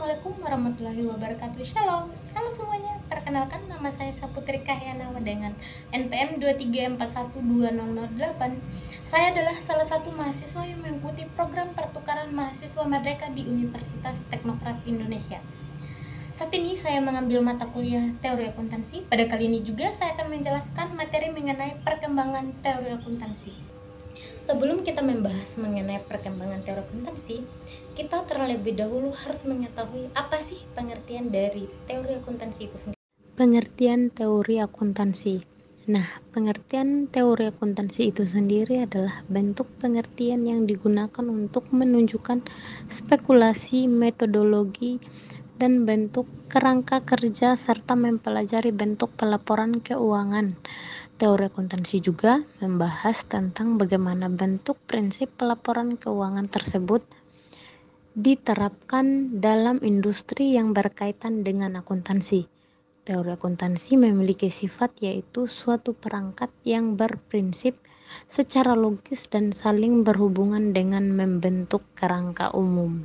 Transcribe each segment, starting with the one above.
Assalamualaikum warahmatullahi wabarakatuh. Shalom. Halo semuanya. Perkenalkan, nama saya Saputri Kahyana dengan NPM 2341208. Saya adalah salah satu mahasiswa yang mengikuti program pertukaran mahasiswa merdeka di Universitas Teknokrat Indonesia. Saat ini saya mengambil mata kuliah teori akuntansi. Pada kali ini juga saya akan menjelaskan materi mengenai perkembangan teori akuntansi. Sebelum kita membahas mengenai perkembangan teori akuntansi, kita terlebih dahulu harus mengetahui apa sih pengertian dari teori akuntansi itu sendiri. Pengertian teori akuntansi. Nah, pengertian teori akuntansi itu sendiri adalah bentuk pengertian yang digunakan untuk menunjukkan spekulasi, metodologi, dan bentuk kerangka kerja serta mempelajari bentuk pelaporan keuangan. Teori akuntansi juga membahas tentang bagaimana bentuk prinsip pelaporan keuangan tersebut diterapkan dalam industri yang berkaitan dengan akuntansi. Teori akuntansi memiliki sifat yaitu suatu perangkat yang berprinsip secara logis dan saling berhubungan dengan membentuk kerangka umum.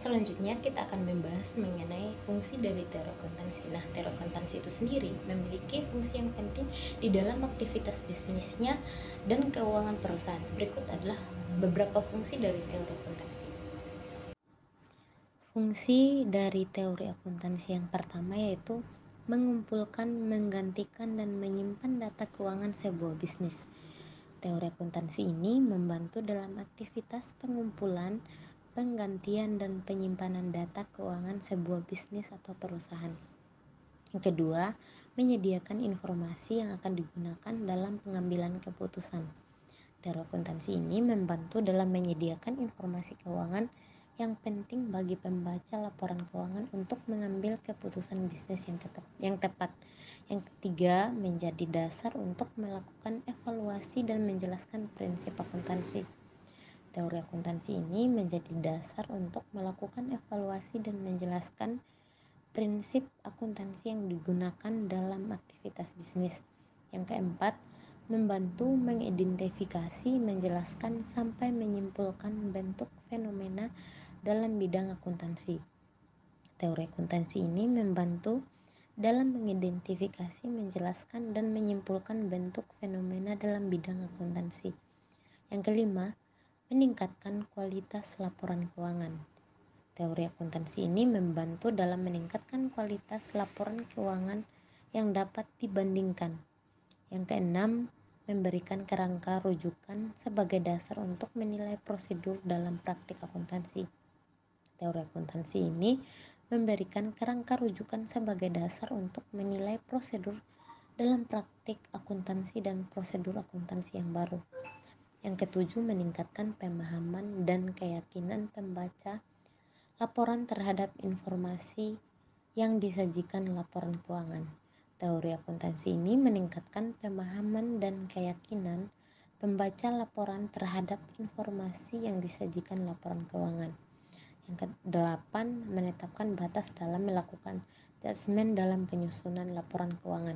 Selanjutnya kita akan membahas mengenai fungsi dari teori akuntansi. Nah, teori akuntansi itu sendiri memiliki fungsi yang penting di dalam aktivitas bisnisnya dan keuangan perusahaan. Berikut adalah beberapa fungsi dari teori akuntansi. Fungsi dari teori akuntansi yang pertama yaitu mengumpulkan, menggantikan, dan menyimpan data keuangan sebuah bisnis. Teori akuntansi ini membantu dalam aktivitas pengumpulan, penggantian, dan penyimpanan data keuangan sebuah bisnis atau perusahaan. Yang kedua, menyediakan informasi yang akan digunakan dalam pengambilan keputusan. Teori akuntansi ini membantu dalam menyediakan informasi keuangan yang penting bagi pembaca laporan keuangan untuk mengambil keputusan bisnis yang tepat. Yang ketiga, menjadi dasar untuk melakukan evaluasi dan menjelaskan prinsip akuntansi. Teori akuntansi ini menjadi dasar untuk melakukan evaluasi dan menjelaskan prinsip akuntansi yang digunakan dalam aktivitas bisnis. Yang keempat, membantu mengidentifikasi, menjelaskan, sampai menyimpulkan bentuk fenomena dalam bidang akuntansi. Teori akuntansi ini membantu dalam mengidentifikasi, menjelaskan, dan menyimpulkan bentuk fenomena dalam bidang akuntansi. Yang kelima, meningkatkan kualitas laporan keuangan. Teori akuntansi ini membantu dalam meningkatkan kualitas laporan keuangan yang dapat dibandingkan. Yang keenam, memberikan kerangka rujukan sebagai dasar untuk menilai prosedur dalam praktik akuntansi. Teori akuntansi ini memberikan kerangka rujukan sebagai dasar untuk menilai prosedur dalam praktik akuntansi dan prosedur akuntansi yang baru. Yang ketujuh, meningkatkan pemahaman dan keyakinan pembaca laporan terhadap informasi yang disajikan laporan keuangan. Teori akuntansi ini meningkatkan pemahaman dan keyakinan pembaca laporan terhadap informasi yang disajikan laporan keuangan. Yang kedelapan, menetapkan batas dalam melakukan judgement dalam penyusunan laporan keuangan.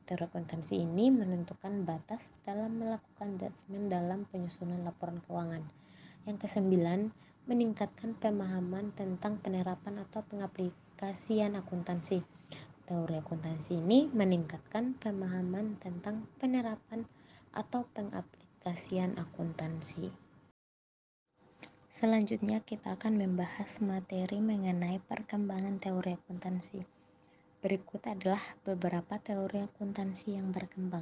Teori akuntansi ini menentukan batas dalam melakukan judgement dalam penyusunan laporan keuangan. Yang kesembilan, meningkatkan pemahaman tentang penerapan atau pengaplikasian akuntansi. Teori akuntansi ini meningkatkan pemahaman tentang penerapan atau pengaplikasian akuntansi. Selanjutnya kita akan membahas materi mengenai perkembangan teori akuntansi. Berikut adalah beberapa teori akuntansi yang berkembang.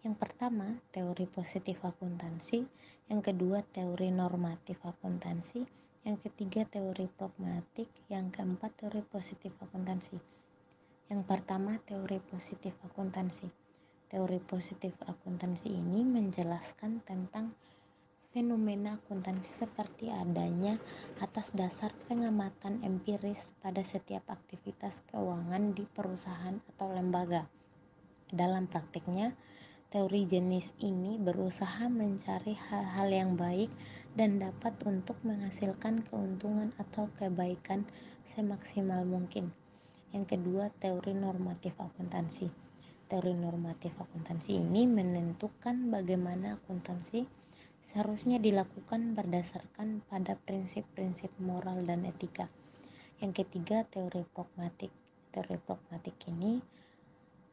Yang pertama, teori positif akuntansi. Yang kedua, teori normatif akuntansi. Yang ketiga, teori pragmatik. Yang keempat, teori positif akuntansi. Yang pertama, teori positif akuntansi. Teori positif akuntansi ini menjelaskan tentang fenomena akuntansi seperti adanya atas dasar pengamatan empiris pada setiap aktivitas keuangan di perusahaan atau lembaga. Dalam praktiknya, teori jenis ini berusaha mencari hal-hal yang baik dan dapat untuk menghasilkan keuntungan atau kebaikan semaksimal mungkin. Yang kedua, teori normatif akuntansi. Teori normatif akuntansi ini menentukan bagaimana akuntansi seharusnya dilakukan berdasarkan pada prinsip-prinsip moral dan etika. Yang ketiga, teori pragmatik. Teori pragmatik ini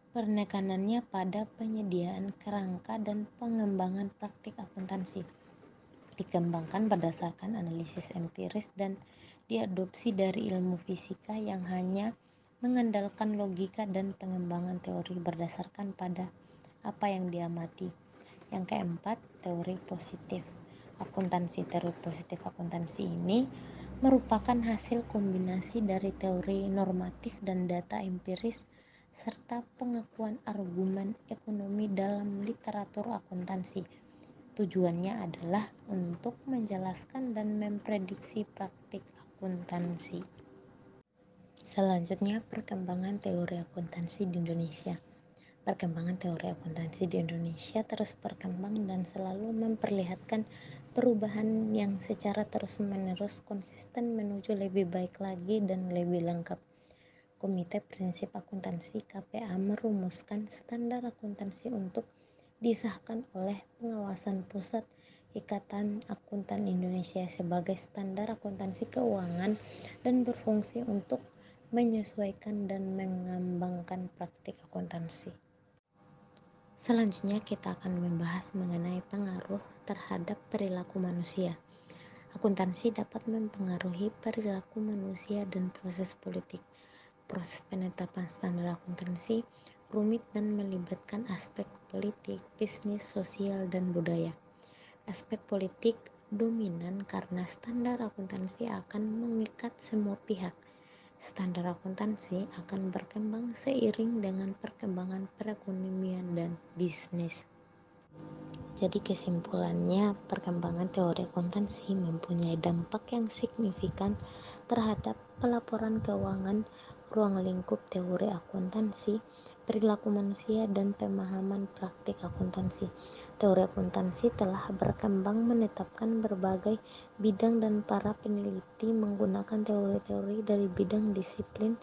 penekanannya pada penyediaan kerangka dan pengembangan praktik akuntansi. Dikembangkan berdasarkan analisis empiris dan diadopsi dari ilmu fisika yang hanya mengandalkan logika dan pengembangan teori berdasarkan pada apa yang diamati. Yang keempat, teori positif akuntansi. Teori positif akuntansi ini merupakan hasil kombinasi dari teori normatif dan data empiris serta pengakuan argumen ekonomi dalam literatur akuntansi. Tujuannya adalah untuk menjelaskan dan memprediksi praktik akuntansi. Selanjutnya, perkembangan teori akuntansi di Indonesia. Perkembangan teori akuntansi di Indonesia terus berkembang dan selalu memperlihatkan perubahan yang secara terus-menerus konsisten menuju lebih baik lagi dan lebih lengkap. Komite Prinsip Akuntansi (KPA) merumuskan standar akuntansi untuk disahkan oleh Pengawasan Pusat Ikatan Akuntan Indonesia sebagai standar akuntansi keuangan dan berfungsi untuk menyesuaikan dan mengembangkan praktik akuntansi. Selanjutnya kita akan membahas mengenai pengaruh terhadap perilaku manusia. Akuntansi dapat mempengaruhi perilaku manusia dan proses politik. Proses penetapan standar akuntansi rumit dan melibatkan aspek politik, bisnis, sosial, dan budaya. Aspek politik dominan karena standar akuntansi akan mengikat semua pihak. Standar akuntansi akan berkembang seiring dengan perkembangan perekonomian dan bisnis. Jadi kesimpulannya, perkembangan teori akuntansi mempunyai dampak yang signifikan terhadap pelaporan keuangan, ruang lingkup teori akuntansi, perilaku manusia, dan pemahaman praktik akuntansi. Teori akuntansi telah berkembang menetapkan berbagai bidang dan para peneliti menggunakan teori-teori dari bidang disiplin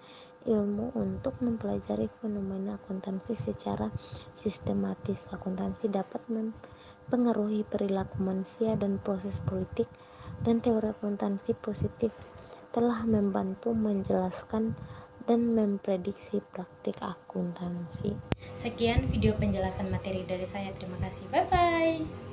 ilmu untuk mempelajari fenomena akuntansi secara sistematis. Akuntansi dapat mempengaruhi perilaku manusia dan proses politik, dan teori akuntansi positif telah membantu menjelaskan dan memprediksi praktik akuntansi. Sekian video penjelasan materi dari saya. Terima kasih. Bye bye.